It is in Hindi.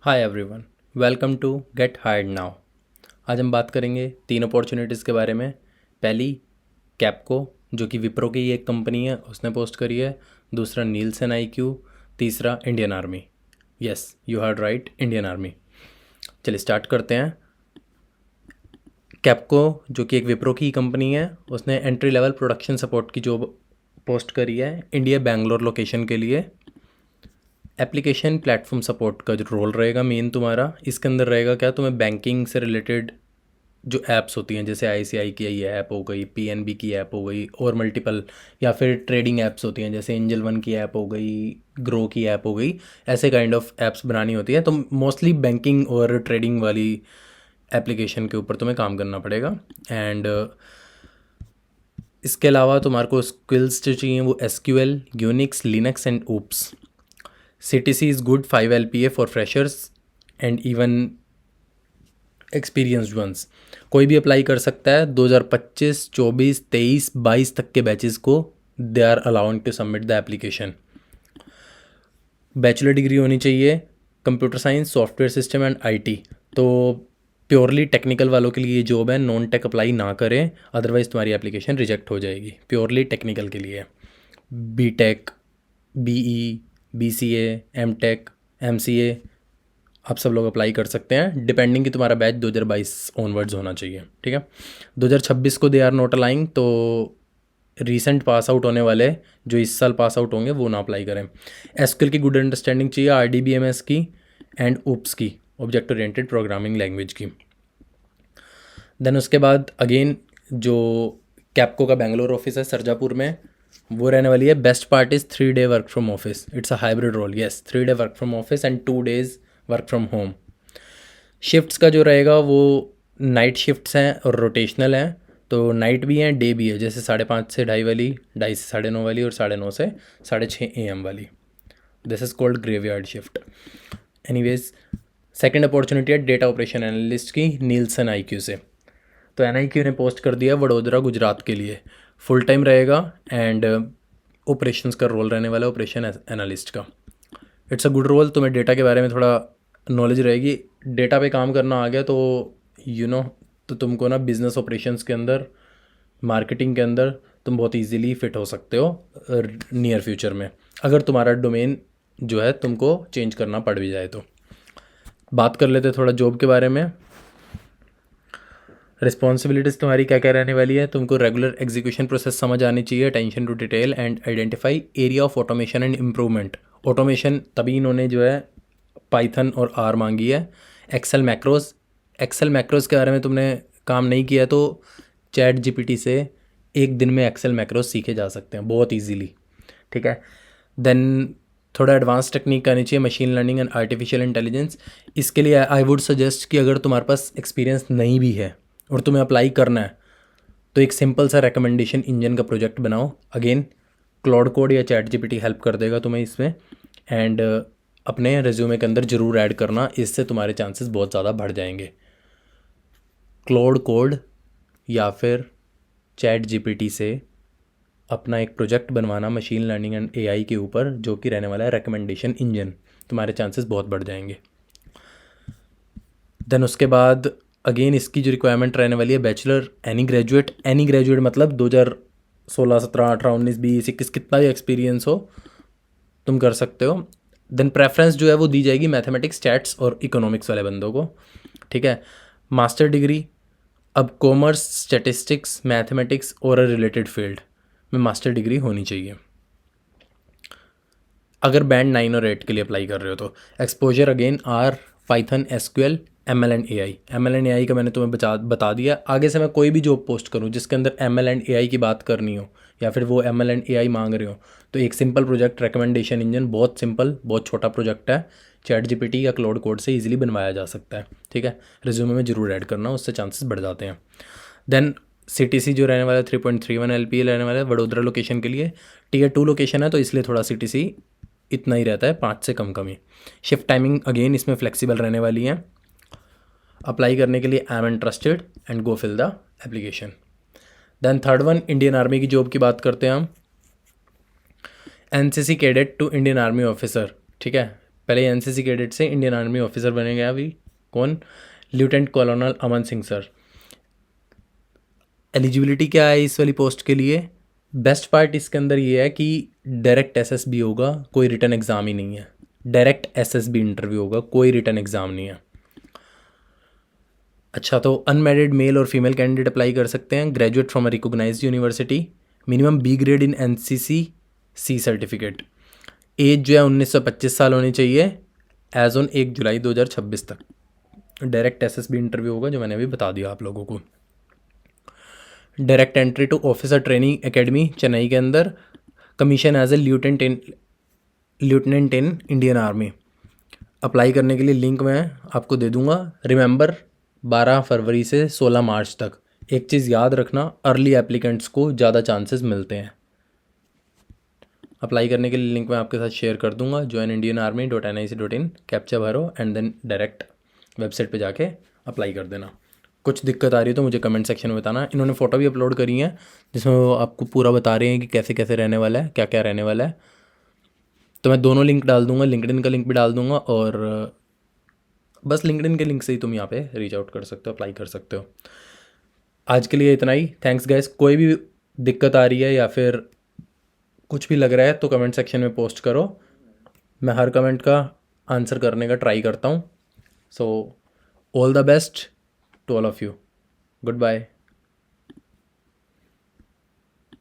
Hi everyone, welcome to get hired now. आज हम बात करेंगे तीन अपॉर्चुनिटीज़ के बारे में। पहली, कैपको, जो कि विप्रो की एक कंपनी है, उसने पोस्ट करी है। दूसरा, नीलसन आईक्यू। तीसरा, Indian army. Yes, you heard right, Indian army. चलिए स्टार्ट करते हैं। कैपको, जो कि एक विप्रो की कंपनी है, उसने एंट्री लेवल प्रोडक्शन सपोर्ट की जॉब पोस्ट करी है इंडिया बेंगलोर लोकेशन के लिए। एप्लीकेशन प्लेटफॉर्म सपोर्ट का जो रोल रहेगा मेन तुम्हारा, इसके अंदर रहेगा क्या, तुम्हें बैंकिंग से रिलेटेड जो ऐप्स होती हैं, जैसे आईसीआई की ये ऐप हो गई, पीएनबी की ऐप हो गई, और मल्टीपल, या फिर ट्रेडिंग ऐप्स होती हैं जैसे एंजल वन की ऐप हो गई, ग्रो की ऐप हो गई। ऐसे काइंड ऑफ ऐप्स बनानी होती है, तो मोस्टली बैंकिंग और ट्रेडिंग वाली एप्लीकेशन के ऊपर तुम्हें काम करना पड़ेगा। एंड इसके अलावा तुम्हारे को स्किल्स जो चाहिए वो SQL, Unix, Linux and ops. CTC is good 5 LPA for freshers and even experienced ones। कोई भी अप्लाई कर सकता है। 2025, 24, 23, 22 तक के बैचेस को they are allowed to submit the application. Bachelor degree होनी चाहिए, computer science, software system and IT. तो प्योरली टेक्निकल वालों के लिए ये जॉब है, नॉन टेक अप्लाई ना करें, अदरवाइज़ तुम्हारी एप्लीकेशन रिजेक्ट हो जाएगी। प्योरली टेक्निकल के लिए BTech, BE, BCA, MTech, MCA, आप सब लोग अप्लाई कर सकते हैं, डिपेंडिंग कि तुम्हारा बैच 2022 ऑनवर्ड्स होना चाहिए। ठीक है, 2026 को दे आर नोट अलाइंग, तो रीसेंट पास आउट होने वाले जो इस साल पास आउट होंगे वो ना अप्लाई करें। एसक्यूएल की गुड अंडरस्टैंडिंग चाहिए, RDBMS की एंड ओप्स की, ऑब्जेक्ट ओरिएंटेड प्रोग्रामिंग लैंग्वेज की। देन उसके बाद अगेन जो कैपको का बेंगलोर ऑफिस है सरजापुर में, वो रहने वाली है। Best part is 3 day work from office, it's a hybrid role. Yes, 3 day work from office and 2 days work from home. Shifts का जो रहेगा वो नाइट शिफ्ट्स हैं और रोटेशनल हैं, तो नाइट भी हैं, डे भी है, जैसे 5:30 से 2:30 वाली, 2:30 से 9:30 वाली, और 9:30 से 6:30 AM वाली। This is called graveyard shift. Anyways, second opportunity है डेटा ऑपरेशन एनालिस्ट की, नीलसन आईक्यू से। तो NIQ ने पोस्ट कर दिया वडोदरा गुजरात के लिए, फुल टाइम रहेगा एंड ऑपरेशंस का रोल रहने वाला है, ऑपरेशन एनालिस्ट का। इट्स अ गुड रोल, तुम्हें डेटा के बारे में थोड़ा नॉलेज रहेगी। डेटा पे काम करना आ गया तो तो तुमको ना बिजनेस ऑपरेशंस के अंदर, मार्केटिंग के अंदर तुम बहुत इजीली फिट हो सकते हो नियर फ्यूचर में, अगर तुम्हारा डोमेन जो है तुमको चेंज करना पड़ भी जाए तो। बात कर लेते थोड़ा जॉब के बारे में। रिस्पॉन्सिबिलिटीज़ तुम्हारी क्या क्या रहने वाली है, तुमको रेगुलर एग्जीक्यूशन प्रोसेस समझ आनी चाहिए, attention to detail and identify area of automation and improvement. Automation तभी इन्होंने जो है पाइथन और R मांगी है। एक्सेल मैक्रोज के बारे में तुमने काम नहीं किया तो ChatGPT से एक दिन में एक्सेल मैक्रोज सीखे जा सकते हैं बहुत ईजीली। ठीक है, देन थोड़ा एडवांस टेक्निक आनी चाहिए, machine learning and artificial intelligence. इसके लिए आई वुड सजेस्ट कि अगर तुम्हारे पास एक्सपीरियंस नहीं भी है और तुम्हें अप्लाई करना है, तो एक सिंपल सा रिकमेंडेशन इंजन का प्रोजेक्ट बनाओ। अगेन, क्लाउड कोड या ChatGPT हेल्प कर देगा तुम्हें इसमें। एंड अपने रिज्यूमे के अंदर ज़रूर ऐड करना, इससे तुम्हारे चांसेस बहुत ज़्यादा बढ़ जाएंगे। क्लाउड कोड या फिर ChatGPT से अपना एक प्रोजेक्ट बनवाना मशीन लर्निंग एंड AI के ऊपर, जो कि रहने वाला है रिकमेंडेशन इंजन, तुम्हारे चांसेस बहुत बढ़ जाएंगे। देन उसके बाद अगेन इसकी जो रिक्वायरमेंट रहने वाली है, बैचलर, एनी ग्रेजुएट मतलब 2016, 17, 18, 19, 20, 21 कितना भी एक्सपीरियंस हो तुम कर सकते हो। देन प्रेफरेंस जो है वो दी जाएगी मैथमेटिक्स, स्टैट्स और इकोनॉमिक्स वाले बंदों को। ठीक है, मास्टर डिग्री, अब कॉमर्स, स्टैटिस्टिक्स, मैथमेटिक्स और रिलेटेड फील्ड में मास्टर डिग्री होनी चाहिए, अगर बैंड 9 और 8 के लिए अप्लाई कर रहे हो तो। Exposure again R, Python, SQL, ML and AI का मैंने तुम्हें बता दिया। आगे से मैं कोई भी जॉब पोस्ट करूँ जिसके अंदर ML एंड AI की बात करनी हो, या फिर वो ML एंड AI मांग रहे हो, तो एक सिंपल प्रोजेक्ट रिकमेंडेशन इंजन, बहुत सिंपल, बहुत छोटा प्रोजेक्ट है, ChatGPT या क्लाउड कोड से इजीली बनवाया जा सकता है। ठीक है, रिज्यूमे में जरूर ऐड करना, उससे चांसेस बढ़ जाते हैं। देन CTC जो रहने वाला है 3.31 LPA रहने वाला है वडोदरा लोकेशन के लिए। Tier 2 लोकेशन है तो इसलिए थोड़ा CTC इतना ही रहता है, 5 से कम ही। शिफ्ट टाइमिंग अगेन इसमें फ्लेक्सिबल रहने वाली है। अप्लाई करने के लिए I am interested and go fill the application. Then third one, Indian Army की जॉब की बात करते हैं हम। NCC cadet to Indian Army officer. ठीक है, पहले एनसीसी कैडेट से इंडियन आर्मी ऑफिसर बनेगा अभी। कौन? Lieutenant colonel Aman Singh sir. Eligibility क्या है इस वाली पोस्ट के लिए? बेस्ट पार्ट इसके अंदर ये है कि डायरेक्ट एसएसबी होगा, कोई रिटर्न एग्ज़ाम ही नहीं है। डायरेक्ट एसएसबी इंटरव्यू होगा, कोई रिटर्न एग्ज़ाम नहीं है। अच्छा, तो अनमैरिड मेल और फीमेल कैंडिडेट अप्लाई कर सकते हैं। Graduate from a recognised university, minimum B grade in NCC, C certificate. Age जो है 19 से 25 साल होनी चाहिए एज ऑन 1 जुलाई 2026 तक। डायरेक्ट एसएसबी इंटरव्यू होगा जो मैंने अभी बता दिया आप लोगों को। Direct entry to officer training academy Chennai के अंदर, commission as a lieutenant in Indian Army. Apply करने के लिए लिंक मैं आपको दे दूंगा। रिमेंबर 12 फरवरी से 16 मार्च तक। एक चीज़ याद रखना, अर्ली एप्लीकेंट्स को ज़्यादा चांसेस मिलते हैं। अप्लाई करने के लिए लिंक मैं आपके साथ शेयर कर दूंगा, joinindianarmy.nic.in। कैप्चा भरो एंड देन डायरेक्ट वेबसाइट पे जाके अप्लाई कर देना। कुछ दिक्कत आ रही है तो मुझे कमेंट सेक्शन में बताना। इन्होंने फ़ोटो भी अपलोड करी हैं जिसमें वो आपको पूरा बता रहे हैं कि कैसे कैसे रहने वाला है, क्या क्या रहने वाला है। तो मैं दोनों लिंक डाल दूंगा, लिंक्डइन का लिंक भी डाल दूंगा, और बस लिंक्डइन के लिंक से ही तुम यहाँ पे रीच आउट कर सकते हो, अप्लाई कर सकते हो। आज के लिए इतना ही। Thanks guys. कोई भी दिक्कत आ रही है या फिर कुछ भी लग रहा है तो कमेंट सेक्शन में पोस्ट करो, मैं हर कमेंट का आंसर करने का ट्राई करता हूँ। So all the best to all of you. Good bye.